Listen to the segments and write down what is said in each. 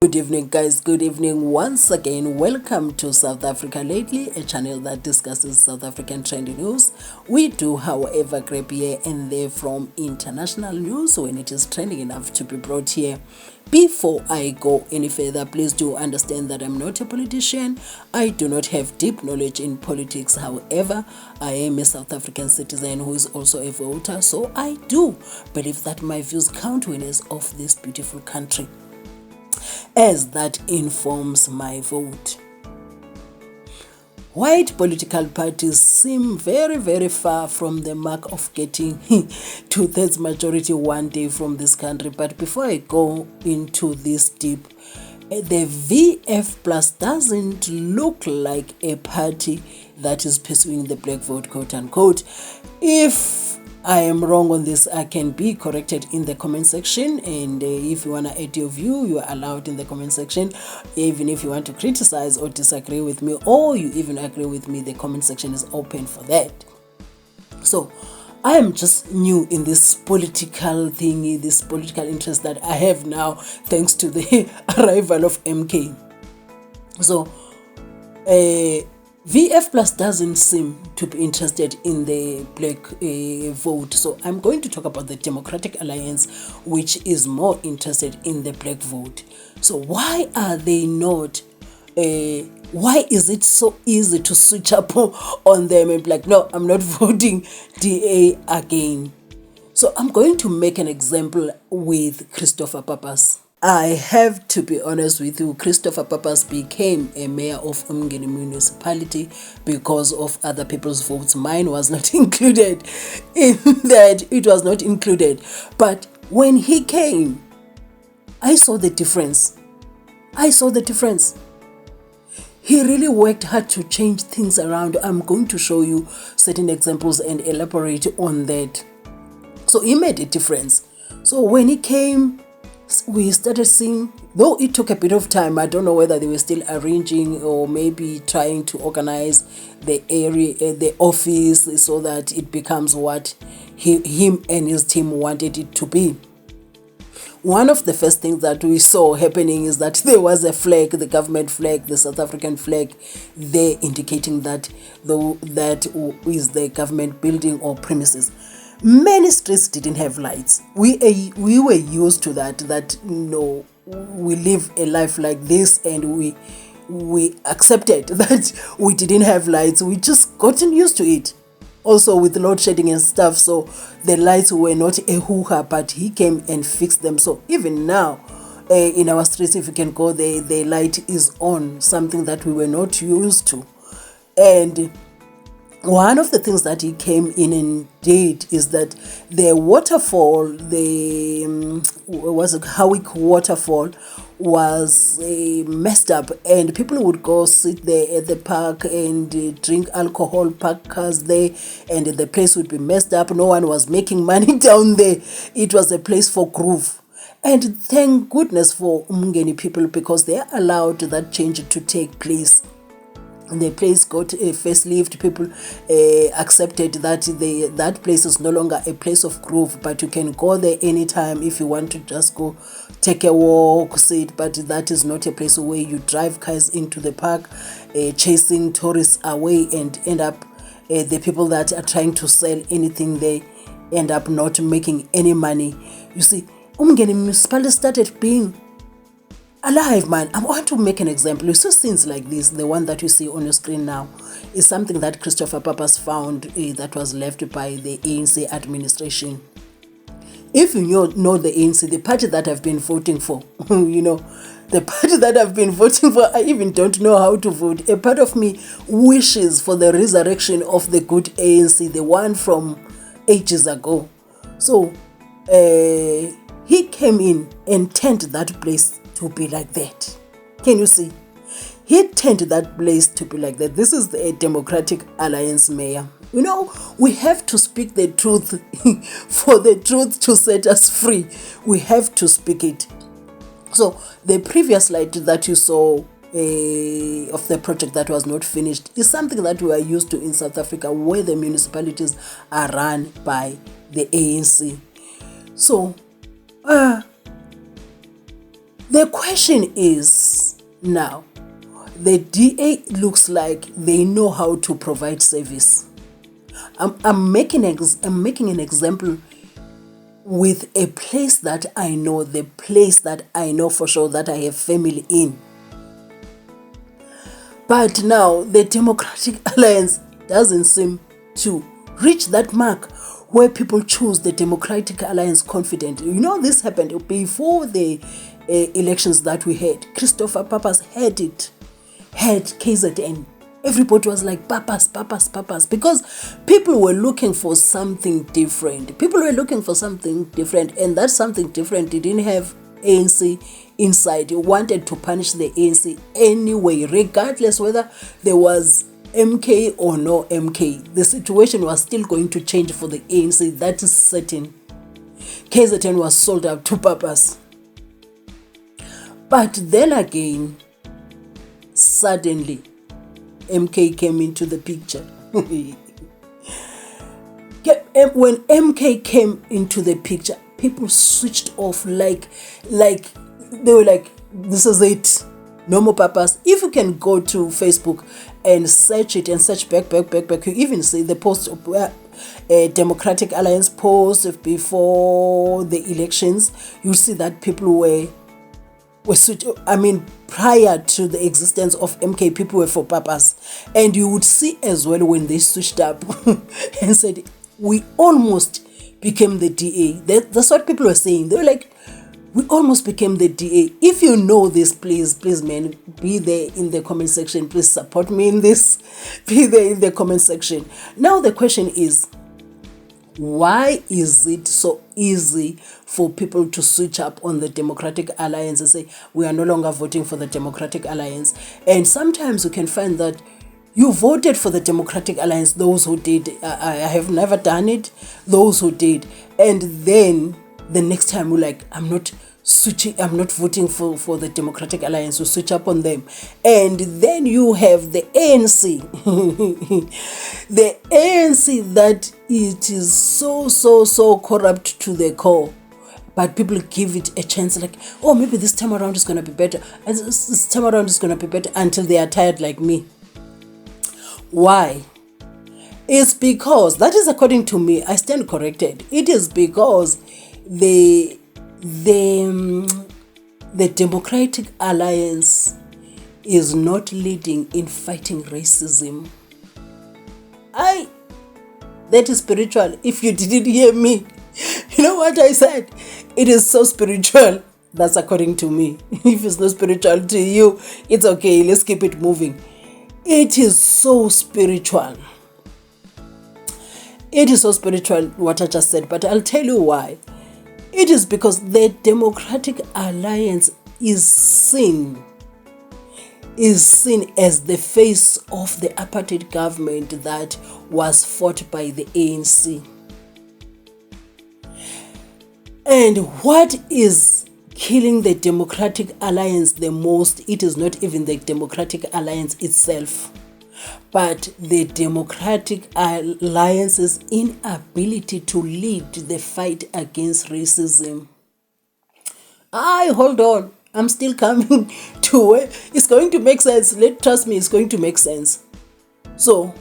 Good evening, guys. Good evening once again. Welcome to South Africa Lately, a channel that discusses South African trendy news. We do, however, grab here and there from international news when it is trending enough to be brought here. Before I go any further, please do understand that I'm not a politician. I do not have deep knowledge in politics. However, I am a South African citizen who is also a voter, so I do believe that my views count winners of this beautiful country, as that informs my vote. White political parties seem very far from the mark of getting two-thirds majority one day from this country. But before I go into this deep, the VF Plus doesn't look like a party that is pursuing the black vote, quote unquote. If I am wrong on this, I can be corrected in the comment section, and if you want to add your view, you are allowed in the comment section. Even if you want to criticize or disagree with me, or you even agree with me, the comment section is open for that. So I am just new in this political thingy, this political interest that I have now thanks to the arrival of MK. So VF Plus doesn't seem to be interested in the black vote. So I'm going to talk about the Democratic Alliance, which is more interested in the black vote. So why are they not? Why is it so easy to switch up on them and be like, no, I'm not voting DA again? So I'm going to make an example with Christopher Papas. I have to be honest with you, Christopher Papas became a mayor of Umgeni municipality because of other people's votes. Mine was not included in that. It was not included. But when he came, I saw the difference. He really worked hard to change things around. I'm going to show you certain examples and elaborate on that. So he made a difference. So when he came, we started seeing, though it took a bit of time, I don't know whether they were still arranging or maybe trying to organize the area, the office, so that it becomes what him and his team wanted it to be. One of the first things that we saw happening is that there was a flag, the government flag, the South African flag, there indicating that that is the government building or premises. Many streets didn't have lights. We were used to that no, we live a life like this, and we accepted that we didn't have lights. We just gotten used to it. Also with load shedding and stuff, so the lights were not a hoo-ha, but he came and fixed them. So even now, in our streets, if you can go there, the light is on, something that we were not used to. And one of the things that he came in and did is that the waterfall, the Howick waterfall, was messed up, and people would go sit there at the park and drink alcohol, park cars there, and the place would be messed up. No one was making money down there. It was a place for groove. And thank goodness for Umgeni people, because they allowed that change to take place. The place got a facelift. People accepted that that place is no longer a place of groove, but you can go there anytime if you want to just go take a walk, sit. But that is not a place where you drive cars into the park, chasing tourists away, and end up the people that are trying to sell anything there end up not making any money. You see, Umgeni municipality started being alive, man. I want to make an example. You see scenes like this, the one that you see on your screen now, is something that Christopher Papas found that was left by the ANC administration. If you know the ANC, the party that I've been voting for, the party that I've been voting for, I even don't know how to vote. A part of me wishes for the resurrection of the good ANC, the one from ages ago. So he came in and turned that place to be like that. Can you see? He turned that place to be like that. This is the Democratic Alliance mayor. We have to speak the truth for the truth to set us free. We have to speak it. So the previous slide that you saw of the project that was not finished is something that we are used to in South Africa, where the municipalities are run by the ANC. So The question is now, the DA looks like they know how to provide service. I'm making an example with a place that I know, the place that I know for sure that I have family in. But now the Democratic Alliance doesn't seem to reach that mark where people choose the Democratic Alliance confident. You know, this happened before the elections that we had. Christopher Papas had KZN. Everybody was like, Papas, because people were looking for something different. And that something different didn't have ANC inside. He wanted to punish the ANC anyway, regardless whether there was MK or no MK. The situation was still going to change for the ANC, that is certain. KZN was sold out to Papas. But then again, suddenly, MK came into the picture. When MK came into the picture, people switched off like they were like, this is it, no more Papas. If you can go to Facebook and search it and search back, you even see the post of a Democratic Alliance post before the elections. You see that people were switched. I mean, prior to the existence of MK, people were for Papas. And you would see as well when they switched up and said, we almost became the DA. That's what people were saying. They were like, we almost became the DA. If you know this, please, man, be there in the comment section. Please support me in this. Be there in the comment section. Now the question is, why is it so easy for people to switch up on the Democratic Alliance and say, we are no longer voting for the Democratic Alliance? And sometimes you can find that you voted for the Democratic Alliance, those who did. I have never done it, those who did. And then the next time you're like, I'm not voting for the Democratic Alliance, you switch up on them. And then you have the ANC. The ANC that it is so corrupt to the core. But people give it a chance, like, oh, maybe this time around is going to be better. And this time around is going to be better, until they are tired like me. Why? It's because, that is according to me, I stand corrected. It is because the Democratic Alliance is not leading in fighting racism. That is spiritual. If you didn't hear me, you know what I said? It is so spiritual. That's according to me. If it's not spiritual to you, it's okay. Let's keep it moving. It is so spiritual. It is so spiritual what I just said, but I'll tell you why. It is because the Democratic Alliance is seen as the face of the apartheid government that was fought by the ANC. And what is killing the Democratic Alliance the most, it is not even the Democratic Alliance itself, but the Democratic Alliance's inability to lead the fight against racism. Hold on, I'm still coming to it. It's going to make sense. Trust me, it's going to make sense. So,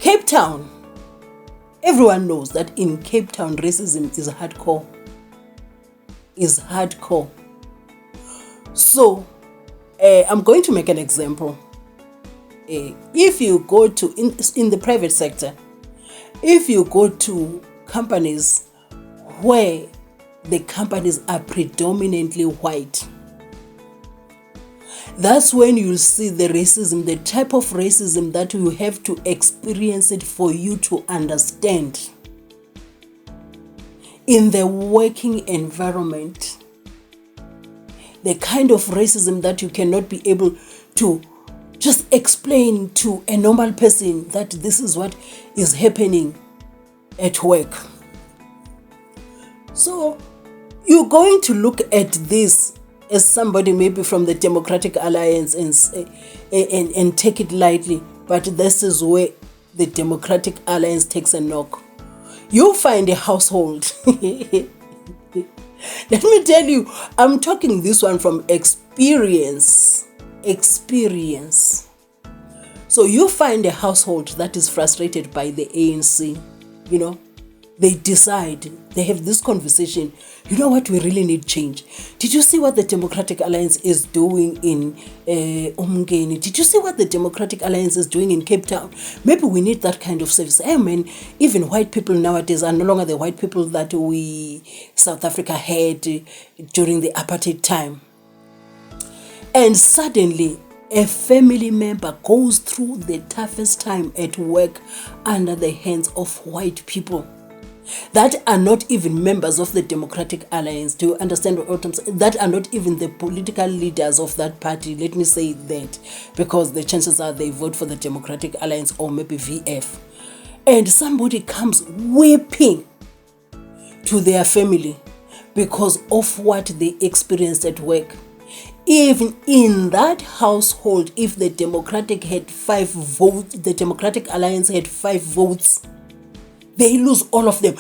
Cape Town. Everyone knows that in Cape Town, racism is hardcore. So, I'm going to make an example. If you go to, in the private sector, if you go to companies where the companies are predominantly white, that's when you'll see the racism, the type of racism that you have to experience it for you to understand. In the working environment, the kind of racism that you cannot be able to just explain to a normal person that this is what is happening at work. So you're going to look at this as somebody maybe from the Democratic Alliance and take it lightly, but this is where the Democratic Alliance takes a knock. You find a household Let me tell you, I'm talking this one from experience. So you find a household that is frustrated by the ANC, they decide, they have this conversation, you know what, we really need change. Did you see what the Democratic Alliance is doing in Umgeni? Did you see what the Democratic Alliance is doing in Cape Town? Maybe we need that kind of service. I mean, even white people nowadays are no longer the white people that South Africa had during the apartheid time. And suddenly, a family member goes through the toughest time at work under the hands of white people that are not even members of the Democratic Alliance. Do you understand what I'm saying? That are not even the political leaders of that party. Let me say that, because the chances are they vote for the Democratic Alliance or maybe VF. And somebody comes weeping to their family because of what they experienced at work. Even in that household, if the Democratic had 5 votes, the Democratic Alliance had 5 votes, they lose all of them.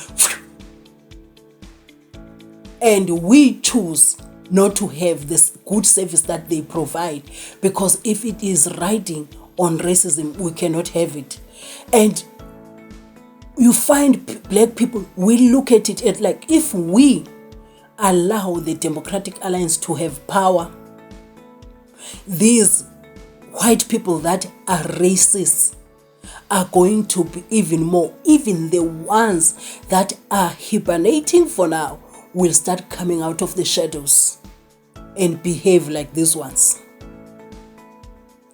And we choose not to have this good service that they provide, because if it is riding on racism, we cannot have it. And you find black people, we look at it at like, if we allow the Democratic Alliance to have power, these white people that are racist are going to be even more. Even the ones that are hibernating for now will start coming out of the shadows and behave like these ones.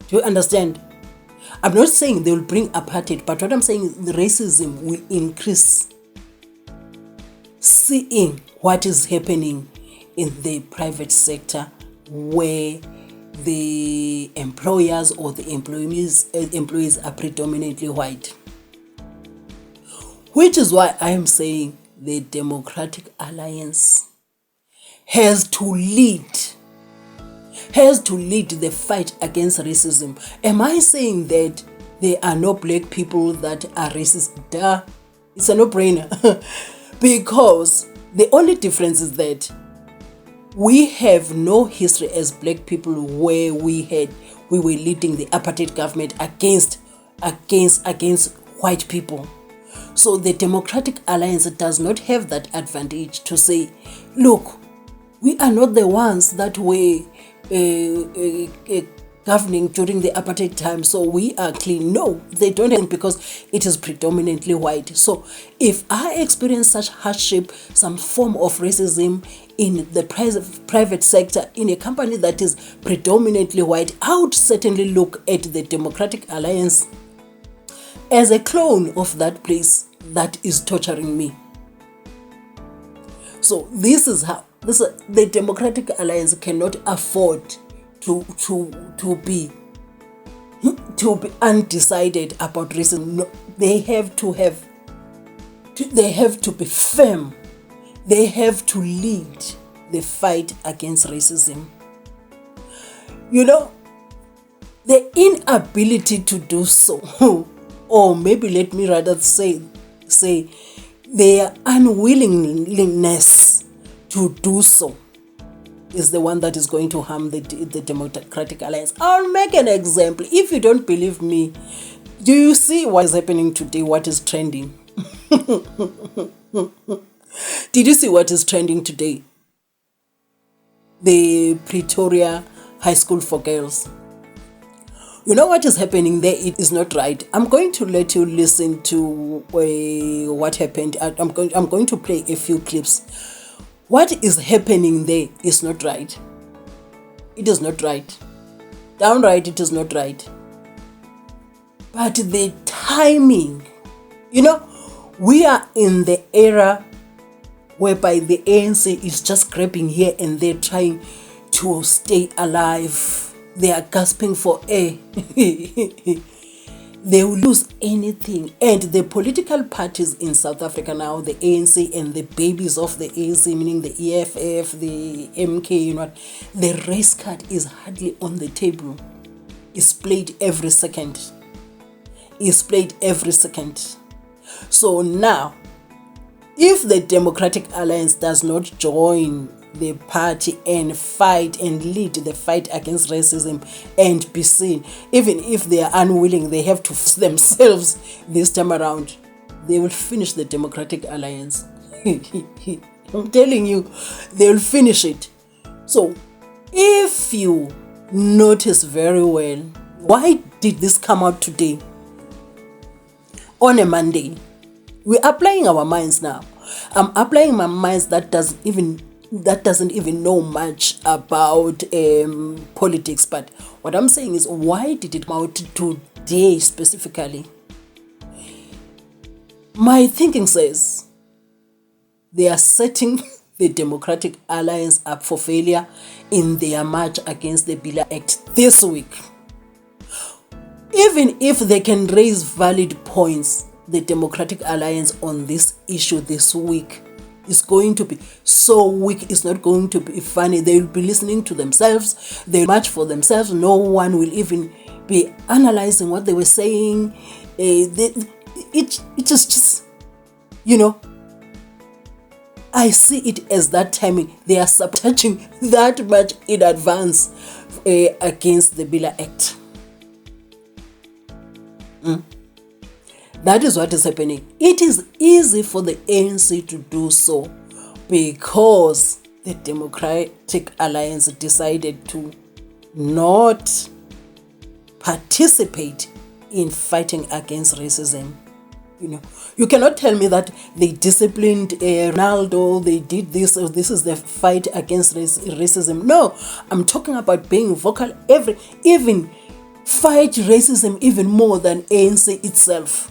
Do you understand? I'm not saying they will bring apartheid, but what I'm saying is the racism will increase. Seeing what is happening in the private sector, where the employers or the employees are predominantly white. Which is why I am saying the Democratic Alliance has to lead the fight against racism. Am I saying that there are no black people that are racist? Duh, it's a no-brainer. Because the only difference is that we have no history as black people where we were leading the apartheid government against white people. So the Democratic Alliance does not have that advantage to say, look, we are not the ones that were governing during the apartheid time, so we are clean. No, they don't have it, because it is predominantly white. So if I experience such hardship, some form of racism in the private sector, in a company that is predominantly white, I would certainly look at the Democratic Alliance as a clone of that place that is torturing me. So this is how the Democratic Alliance cannot afford to be undecided about racism. No, they have to be firm. They have to lead the fight against racism. The inability to do so, or maybe let me rather say their unwillingness to do so, is the one that is going to harm the Democratic Alliance. I'll make an example. If you don't believe me, do you see what is happening today? What is trending? Did you see what is trending today? The Pretoria High School for girls. You know what is happening there? It is not right. I'm going to let you listen to what happened. I'm going to play a few clips. What is happening there is not right. It is not right. Downright, it is not right. But the timing, we are in the era whereby the ANC is just grabbing here and there, trying to stay alive. They are gasping for air. They will lose anything. And the political parties in South Africa now, the ANC and the babies of the ANC, meaning the EFF, the MK, the race card is hardly on the table. It's played every second. So now, If the Democratic Alliance does not join the party and fight and lead the fight against racism and be seen, even if they are unwilling, they have to force themselves this time around, they will finish the Democratic Alliance. I'm telling you, they will finish it. So if you notice very well, why did this come out today on a Monday? We're applying our minds now. I'm applying my minds that doesn't even know much about politics. But what I'm saying is, why did it come out today specifically? My thinking says they are setting the Democratic Alliance up for failure in their march against the Bela Act this week. Even if they can raise valid points, the Democratic Alliance on this issue this week is going to be so weak. It's not going to be funny. They will be listening to themselves. They march for themselves. No one will even be analyzing what they were saying. It is just, I see it as that timing. They are sabotaging that much in advance against the Bela Act. That is what is happening. It is easy for the ANC to do so because the Democratic Alliance decided to not participate in fighting against racism. You cannot tell me that they disciplined Ronaldo, they did this, or this is the fight against racism. No, I'm talking about being vocal, even fight racism even more than ANC itself.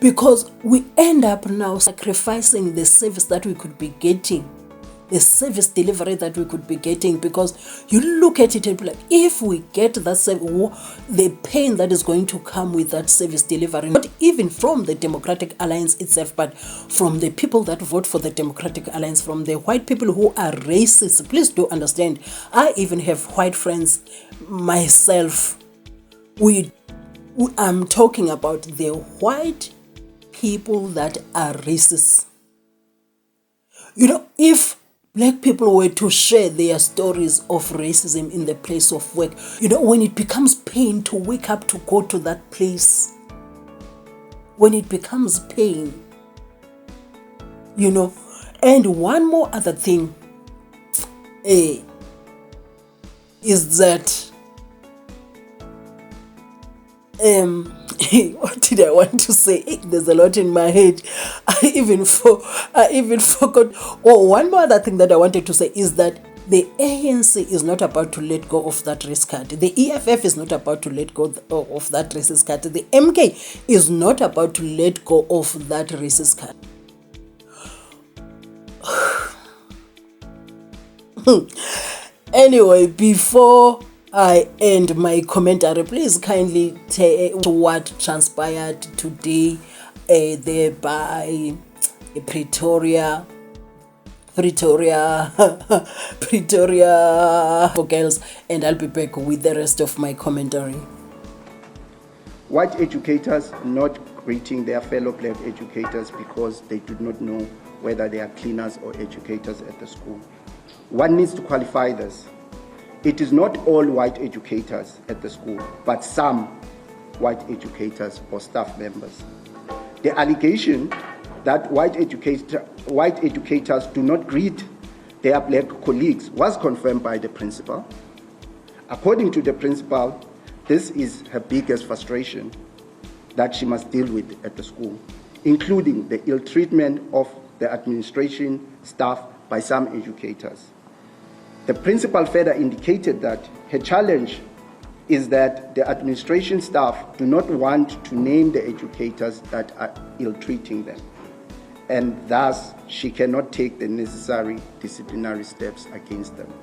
Because we end up now sacrificing the service that we could be getting, the service delivery that we could be getting, because you look at it and be like, if we get that service, the pain that is going to come with that service delivery, not even from the Democratic Alliance itself, but from the people that vote for the Democratic Alliance, from the white people who are racist. Please do understand, I even have white friends myself. I'm talking about the white people that are racist. If black people were to share their stories of racism in the place of work, when it becomes pain to wake up to go to that place, when it becomes pain, and one more other thing is that what did I want to say? There's a lot in my head. I even forgot. Oh, one more other thing that I wanted to say is that the ANC is not about to let go of that race card. The EFF is not about to let go of that racist card. The MK is not about to let go of that racist card. Anyway, before I end my commentary, please kindly tell what transpired today there by Pretoria for girls, and I'll be back with the rest of my commentary. White educators not greeting their fellow black educators because they do not know whether they are cleaners or educators at the school. One needs to qualify this. It is not all white educators at the school, but some white educators or staff members. The allegation that white educators do not greet their black colleagues was confirmed by the principal. According to the principal, this is her biggest frustration that she must deal with at the school, including the ill treatment of the administration staff by some educators. The principal further indicated that her challenge is that the administration staff do not want to name the educators that are ill-treating them, and thus she cannot take the necessary disciplinary steps against them.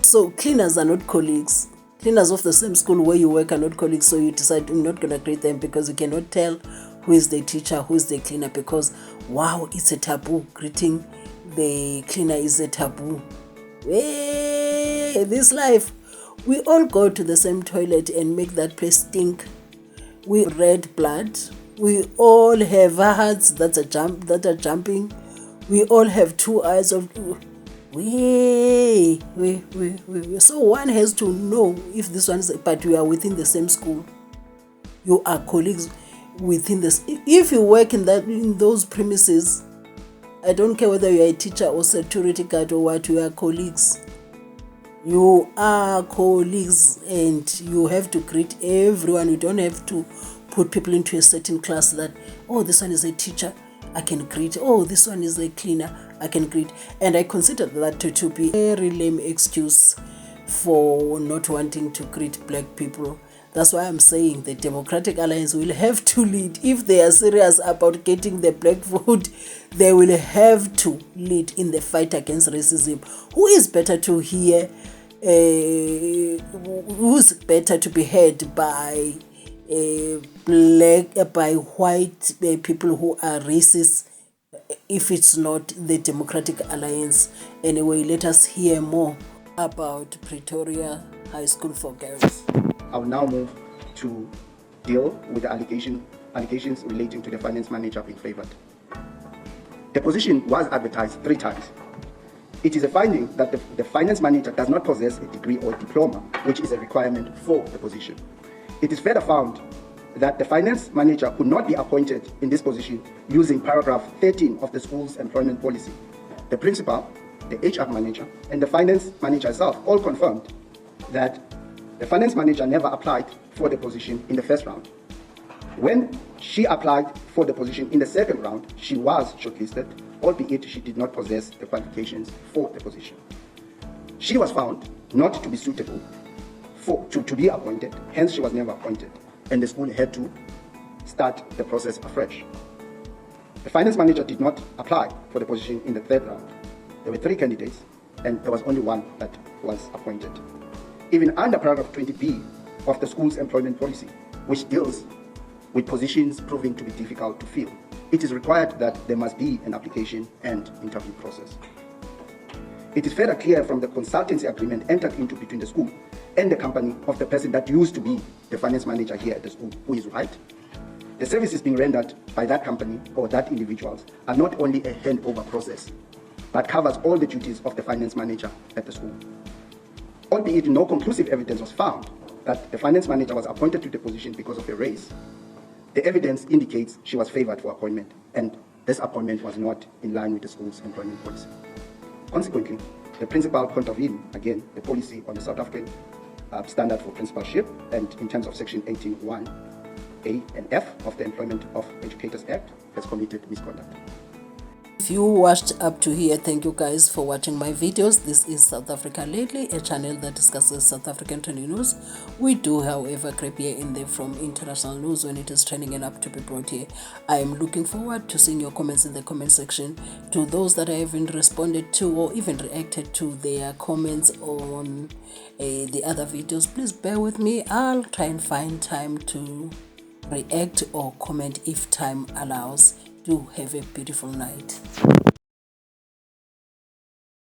So cleaners are not colleagues. Cleaners of the same school where you work are not colleagues, so you decide you're not going to greet them because you cannot tell who is the teacher, who is the cleaner, because wow, it's a taboo. Greeting the cleaner is a taboo. Hey, this life, we all go to the same toilet and make that place stink. We red blood, We all have hearts that are jumping. We all have two eyes of we. So one has to know if this one is, but we are within the same school. You are colleagues within this. If you work in those premises, I don't care whether you are a teacher or security guard or what, you are colleagues. You are colleagues and you have to greet everyone. You don't have to put people into a certain class that, oh, this one is a teacher, I can greet. Oh, this one is a cleaner, I can greet. And I consider that to be a very lame excuse for not wanting to greet black people. That's why I'm saying the Democratic Alliance will have to lead. If they are serious about getting the black vote, they will have to lead in the fight against racism. Who is better to hear? Who's better to be heard by by white people who are racist, if it's not the Democratic Alliance? Anyway, let us hear more about Pretoria High School for Girls. I will now move to deal with the allegations relating to the finance manager being favored. The position was advertised 3 times. It is a finding that the finance manager does not possess a degree or diploma, which is a requirement for the position. It is further found that the finance manager could not be appointed in this position using paragraph 13 of the school's employment policy. The principal, the HR manager, and the finance manager herself all confirmed that the finance manager never applied for the position in the first round. When she applied for the position in the second round, she was shortlisted, albeit she did not possess the qualifications for the position. She was found not to be suitable to be appointed, hence she was never appointed, and the school had to start the process afresh. The finance manager did not apply for the position in the third round. There were 3 candidates, and there was only one that was appointed. Even under paragraph 20B of the school's employment policy, which deals with positions proving to be difficult to fill, it is required that there must be an application and interview process. It is further clear from the consultancy agreement entered into between the school and the company of the person that used to be the finance manager here at the school, who is white. The services being rendered by that company or that individuals are not only a handover process, but covers all the duties of the finance manager at the school. Albeit no conclusive evidence was found that the finance manager was appointed to the position because of her race, the evidence indicates she was favored for appointment, and this appointment was not in line with the school's employment policy. Consequently, the principal contravened, again, the policy on the South African standard for principalship, and in terms of section 18(1)(a) and F of the Employment of Educators Act, has committed misconduct. If you watched up to here, thank you guys for watching my videos. This is South Africa Lately, a channel that discusses South African trending news. We do, however, creep here in there from international news when it is trending and up to be brought here. I am looking forward to seeing your comments in the comment section. To those that I haven't responded to or even reacted to their comments on the other videos, please bear with me. I'll try and find time to react or comment if time allows. Do have a beautiful night.